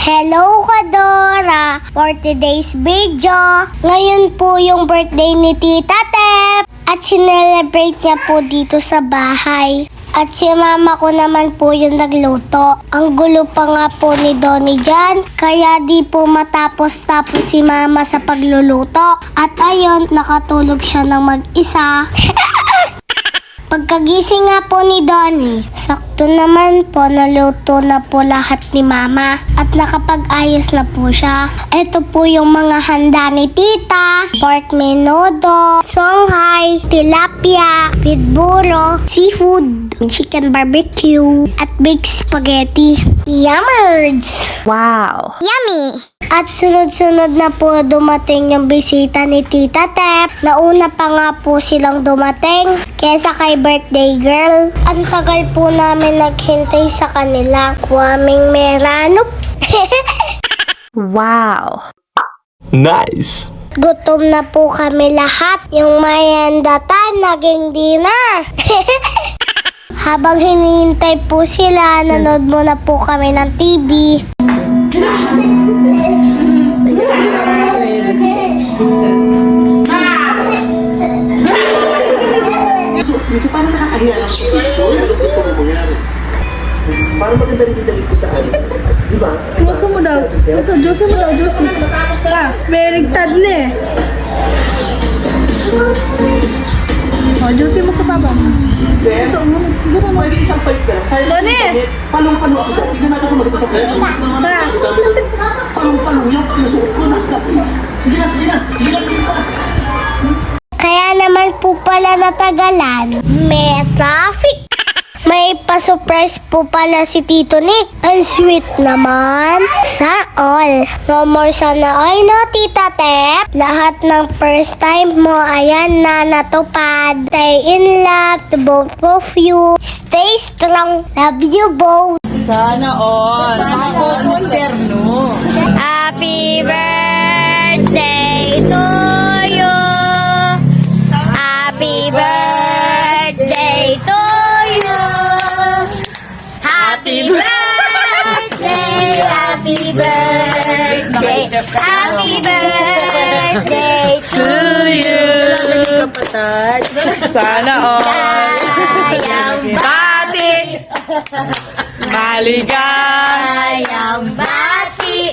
Hello Kadora! For today's video, ngayon po yung birthday ni Tita Tep at sinelebrate niya po dito sa bahay. At si mama ko naman po yung nagluto. Ang gulo pa nga po ni Donnie dyan, kaya di po matapos-tapos si mama sa pagluluto. At ayun, nakatulog siya ng mag-isa. Pagkagising nga po ni Donnie, sakto naman po naluto na po lahat ni Mama at nakapag-ayos na po siya. Ito po yung mga handa ni Tita: pork menudo, songhai, tilapia, pitburo, seafood, chicken barbecue, at baked spaghetti. Yummers! Wow! Yummy! At sunod-sunod na po dumating yung bisita ni Tita Tep. Nauna pa nga po silang dumating kesa kay birthday girl. Ang tagal po namin naghintay sa kanila. Kwaming merano. Wow! Nice! Gutom na po kami lahat. Yung mayanda time naging dinner. Habang hinihintay po sila, nanood muna po kami ng TV. Dito paano nakakahiya lang si picture? Anong gusto mo mangyari? Para maganda rin dito sa amin. Di ba? Gusto mo daw. Gusto mo daw, Diyos. May ligtad na eh. O, Diyos mo sa baba. Sir, pwede isang palit ka lang. Sayang Donnie! palong-palo ako dyan. Tignan natin kung maganda sa palit. Palong-palo yung pinusuot ko. Nasa please. Sige na, sige na. Sige na, please na. Kaya naman po pala natagalan, may traffic. May pa-surprise po pala si Tito Nick. Ang sweet naman. Sa all. No more sana all, no, Tita Tep? Lahat ng first time mo, ayan na natupad. Stay in love to both of you. Stay strong. Love you both. Sana all. Makakotolterno. Happy birthday to you. Happy birthday to you. Happy birthday, happy birthday, happy birthday to you. Sana all. Maligayang Bati! Maligay! Maligayang bati.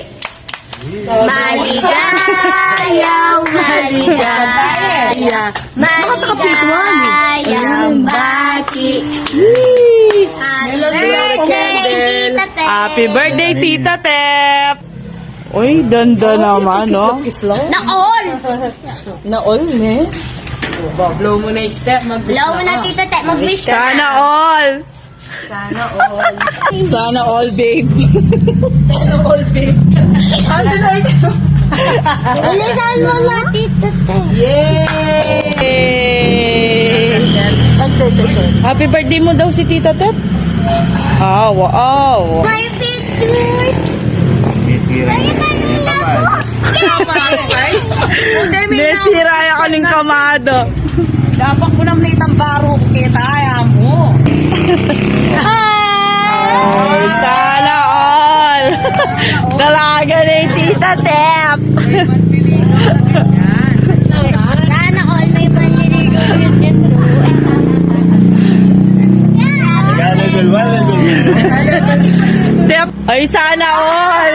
Maligayang, maligayang, maligayang bati. Happy birthday, Tita Tep. Happy birthday, Tita Tep! Uy, danda naman, no? Na-all! Na-all, ne? Blow mo na yung step, Blow mo na, Tita Tep. Mag-wish ka Sana na. all! Sana all, babe. Sana all, babe. Ano na ito? Bilisan mo na, Tita Tep. Yay! Happy birthday mo daw si Tita Tep? Ah, wow! My pictures. Nesira ya kaning kamado. Dapat ko naman itang baro ko kita, ayaw mo. Ay, sana all! Dalaga na yung Tita Tep! Sana all may manliligaw yung ganda. Tep! Ay, sana all!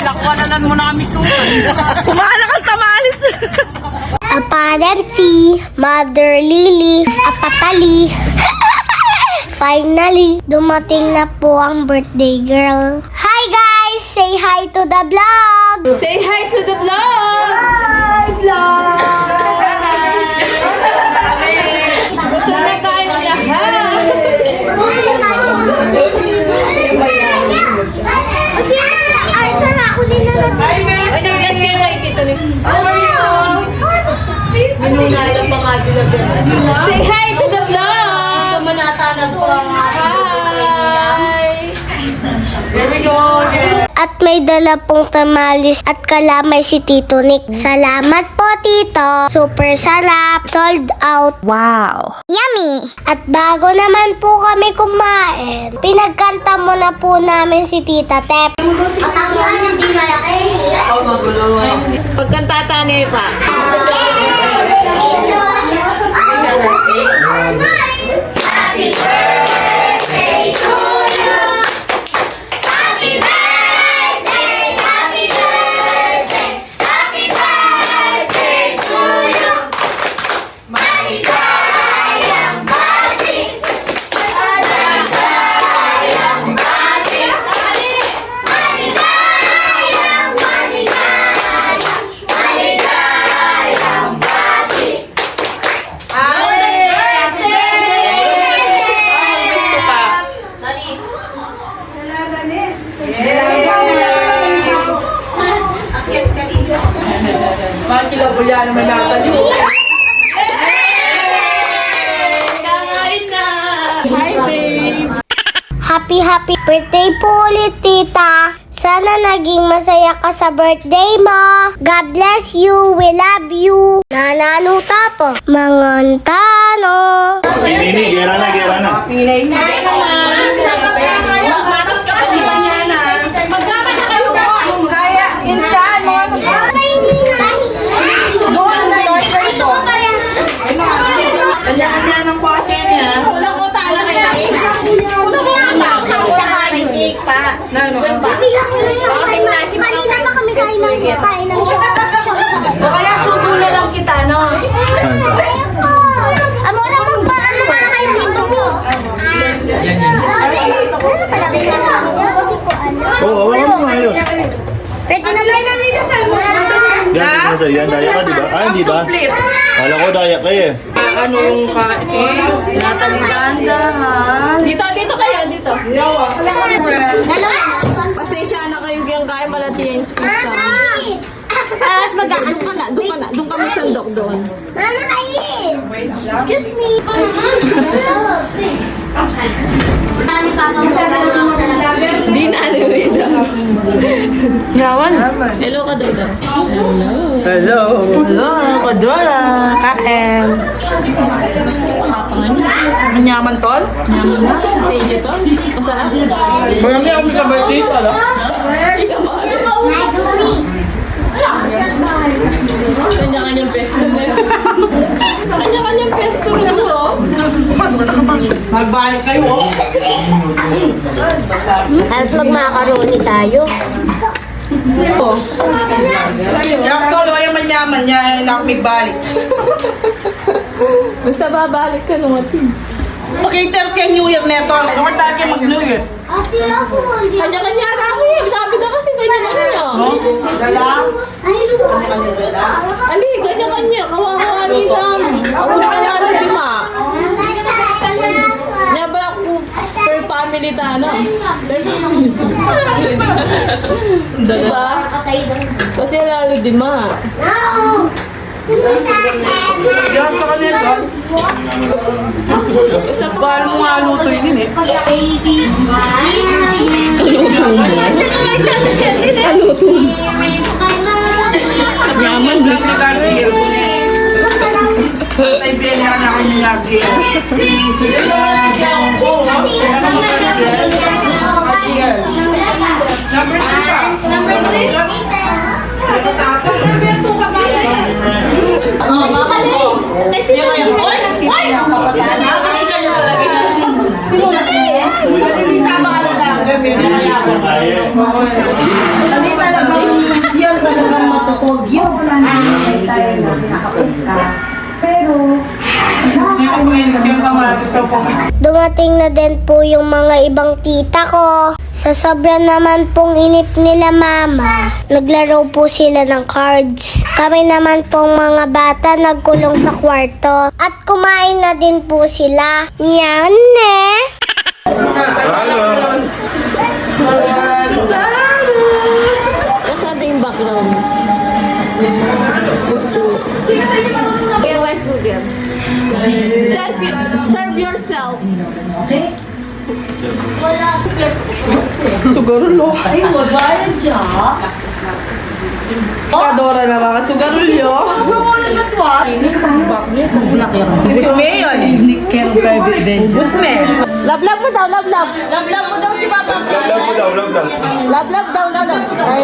Lakwananan mo na kami suman. Kumana kang tamalis! Apparently, Mother Lily, apatali. Finally, dumating na po ang birthday girl. Hi guys! Say hi to the vlog! Say hi to the vlog! Hi, vlog! Gusto na tayo lahat! Ay, sana ako din na natin. Ay, nag-bless kayo kay Tito Nick. How are you? Minunay lang mga dinabes. Say hi to the vlog! Manata na po. Hi! At may dala pong tamalis at kalamay si Tito Nick. Salamat po, Tito. Super sarap. Sold out. Wow. Yummy! At bago naman po kami kumain, pinagkanta muna po namin si Tita Tep. At ang hindi malaki. Pagkantata niya pa. Happy birthday to you. Happy birthday, happy birthday, happy birthday to you. Maligayang bati. Maligayang bati. Maligayang, maligayang bati. Makilabulya naman natin yun. Hi, babe. Happy birthday po ulit, Tita. Sana naging masaya ka sa birthday mo. God bless you. We love you. Nananuta po. Mangantano. Nini, gera na. Pinay na naman. Magmatas ka pa di ba niya na? Magkama na kayo po. Kaya, insan mo. Doon, first doon. Kanya-kanya ng kwate niya. Kulang ko talaga yung cake. Saka yung cake pa. Kanina pa kami kain ng O kaya subo na lang kita, no? Amora, magpaano ka kay Tito mo? Oo, wala mo ayos. Pwede naman naligasal mo. Yan, sa yan, daya ka, di ba? Ah, di ba? Kala ko daya ka eh. Ano yung kain? Nataligandahan. Dito kayo, dito. Pasensya na kayo yung kain, malati yung space ka. Doon ka magsandok doon. Mama, kain! Excuse me. Di na, Yawan. Hello ka, Dodo. Hello, Kadola. Kain. Nyaman, Tol? Nyaman na. Thank you, Tol. Masarap. Marami akong ka-birthday pala. Chika mo. Kanya-kanyang pesto na yun. Kanya-kanyang pesto na yun. Magbalik kayo, oh. Tapos magmakaroni tayo. Yung tolo, yung manyaman niya, nakamigbalik. Basta babalik ka nung atin. Pakiter kay New Year neto. Ano ka tayo kayo mag-New Year? Ate ako, hindi. Kanya-kanya na ako eh. Sabi na kasi kanya-kanya. Ay, Ali, kanya-kanya. Kawawa-wali lang. Ako na kanya ano, di ma. Nya ba ako per family ta, ano? Diba? Kasi lalo di ma. No! Yan sa kanila. Kasi Bahal mo nga luto yun eh. yaman, Lang ni Garfield. Tay Bella na ako ni Garfield. Number 3 ka. Number 3. oh, mamali. Yung oy, nagsipin ako kapag ay ka na talaga na. Isama ka na lang. Gabi na kaya ako. Hindi talaga. Yun talagang matutog yun. Ay, tayo na nakapusta. Pero, Yung pamati sa pamati. Dumating na din po yung mga ibang tita ko. Sa sobrang naman pong inip nila mama, naglaro po sila ng cards. Kami naman pong mga bata nagkulong sa kwarto. At kumain na din po sila. Yan eh. Saan yung background? Where's Google? Serve yourself. Wala. Sugarulyo. Ay, magbayad siya. Kadora na mga sugarulyo. Mamulan ba ito ah? Busme yun. Busme. Love mo daw, love. Love mo daw si Papa Love mo daw, love daw. Love daw, love. Ay.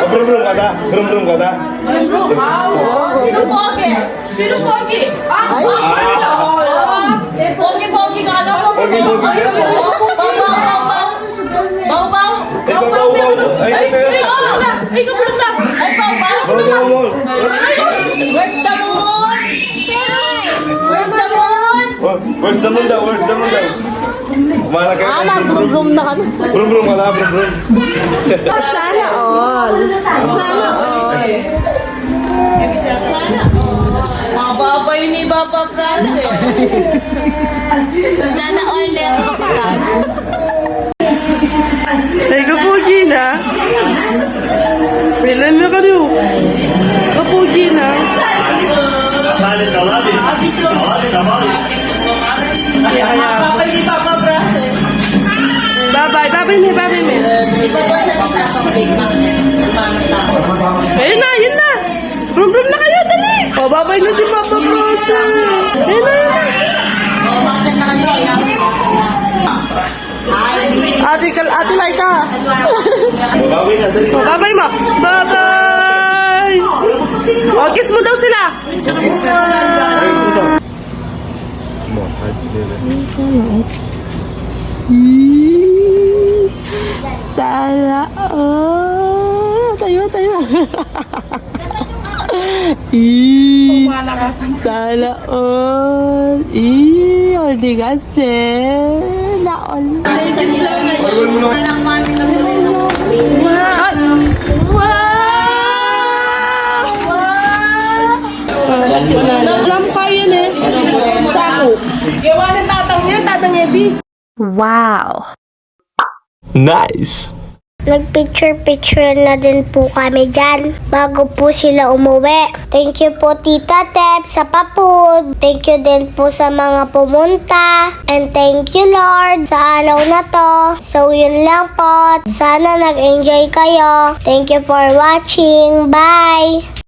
Oh, brum-brum ka ta. Brum-brum ka ta. Sino pogi? Sino pogi? Ay. Pogi ka ano? Pogi-pogi ka po. Bau-bau. Ay, babaw. Ay, Ay, kabulot ka. Ay, bau-bau. babaw. Where's the moon? Where's the moon? Where's the moon daw? Where's the moon daw? Kumana kayo. Brum na kami. Brum-brum ka ta, brum-brum. Sana all. Sana all. Sana. Mababa yun ni Papa Sana eh. Sana all neto kapitan. Ay, kapugi na. Pilan mo ka rin. Kapugi na. Mababa yun ni Papa Brad eh. Bye-bye, me. Ayun na. Brum na kayo, dali. O, babay na si Papa Rosa. Ayun na. Ate Laika. Babawi na, dali. O, babay mo. Bye-bye. O, kiss mo daw sila. Ay, gusto daw. Mo, hearts nila. Sana all. Tayo. Sana all. Hindi kasi. Na all. Barbal mo na. Alam ko yun eh. Sako. Gawa ng tatang Eddie. Nice. Nagpicture-picture na din po kami dyan bago po sila umuwi. Thank you po Tita Tep sa papud. Thank you din po sa mga pumunta. And thank you Lord sa araw na to. So yun lang po. Sana nag-enjoy kayo. Thank you for watching. Bye!